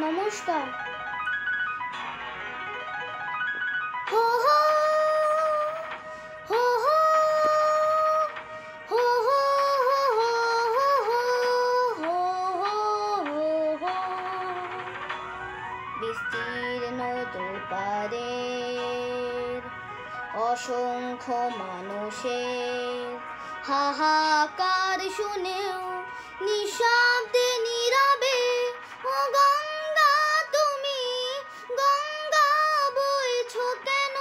নমস্কার। হো হো হো হো হো হো হো হো হো বিস্তীর্ণ দুপারের অসংখ্য মানুষের হাহাকার শুনেও নিঃশব্দে নীরবে ও গঙ্গা তুমি গঙ্গা বইছো কেন?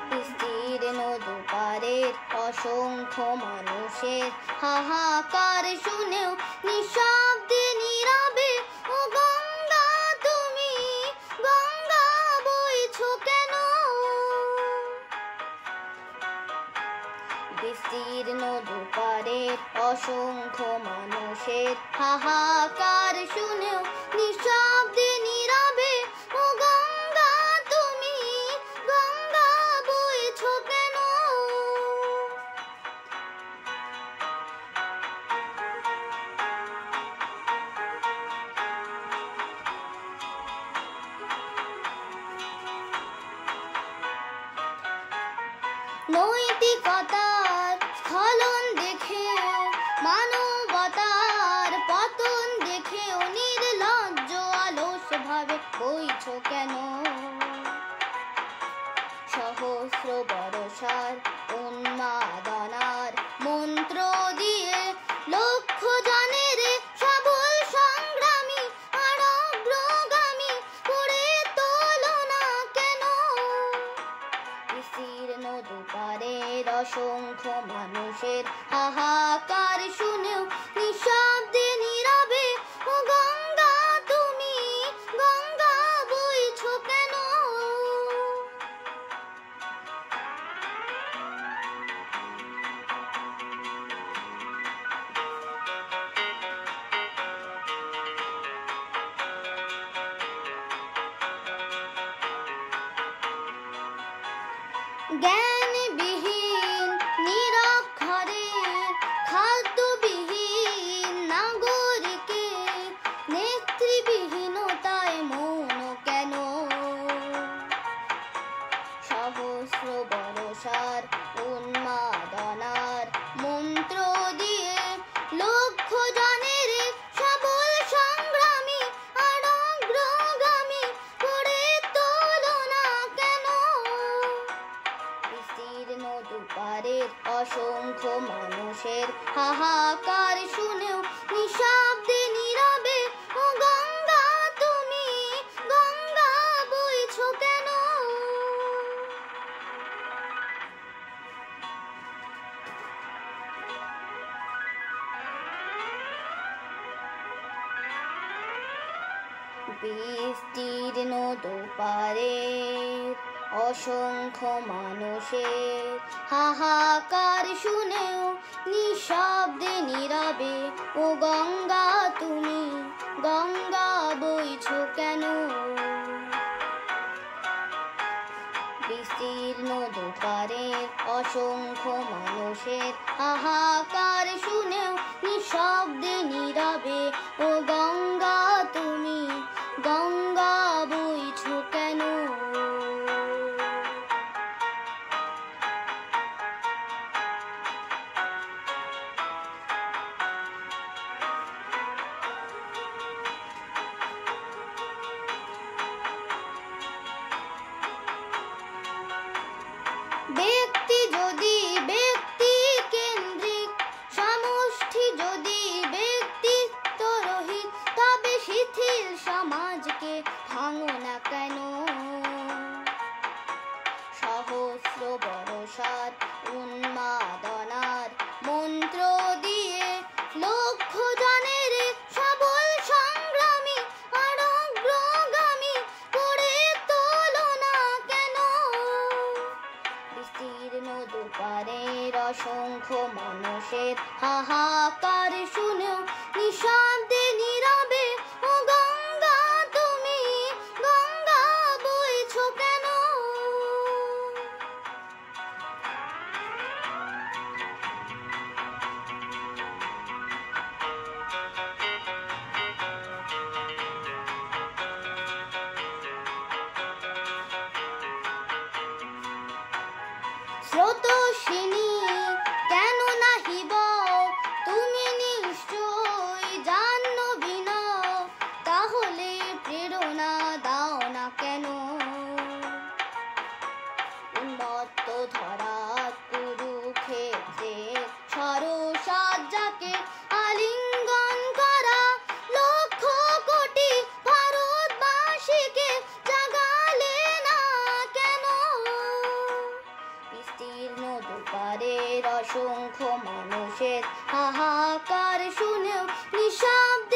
বিস্তীর্ণ দুপারের অসংখ্য মানুষের হাহাকার শুনেও নিঃশব্দে নীরবে ও গঙ্গা তুমি গঙ্গা বইছো কেন? বিস্তীর্ণ দুপারের অসংখ্য মানুষের হাহাকার শুনেও নিঃশব্দে নীরবে ও গঙ্গা তুমি গঙ্গা বইছো কেন? নৈতিকতার স্খলন দেখেও মানবতার পতন দেখেও নির্লজ্জ অলস ভাবে বইছো কেন? সহস্র বরষার উন্মাদনার মন্ত্র দিয়ে লক্ষ জনের সবল সংগ্রামী আর অগ্রগামী করে তোলো না কেন? বিস্তীর্ণ দুপারের অসংখ্য মানুষের হাহাকার শুনেও নিঃশব্দে নীরবে ও গঙ্গা তুমি গঙ্গা বইছো কেন? জ্ঞানবিহীন নিরক্ষরের খাদ্যবিহীন নাগরিকের নেতৃবিহীনতায় মৌন কেন? সহস্র বরষার উন্মাদনার মন্ত্র দিয়ে লক্ষ জনের সবল সংগ্রামী আর অগ্রগামী করে তোলো না কেন? বিস্তীর্ণ দুপারের অসংখ্য মানুষের হাহাকার শুনেও নিঃশব্দে নীরবে ও গঙ্গা তুমি গঙ্গা বইছো কেন? বিস্তীর্ণ দুপারের অসংখ্য মানুষের হাহাকার শুনেও নিঃশব্দে নীরবে ও গঙ্গা তুমি গঙ্গা বইছো কেন? বিস্তীর্ণ দুপারের অসংখ্য মানুষের হাহাকার শুনেও নিঃশব্দে নীরবে ও গঙ্গা তুমি গঙ্গা বইছো কেন? ব্যক্তি যদি ব্যক্তি কেন্দ্রিক, সমষ্টি যদি ব্যক্তিত্ব রহিত, তবে শিথিল সমাজকে ভাঙো না কেন? সহস্র বরষার উন্মাদনার মন্ত্র দিয়ে লক্ষ জনের সবল সংগ্রামী আর অগ্রগামী করে তোলো না কেন? বিস্তীর্ণ দুপারের অসংখ্য মানুষের হাহাকার শুনেও নিঃশব্দে নীরবে ও গঙ্গা তুমি গঙ্গা বইছো কেন? হাহাকার শুনেও নিঃশব্দে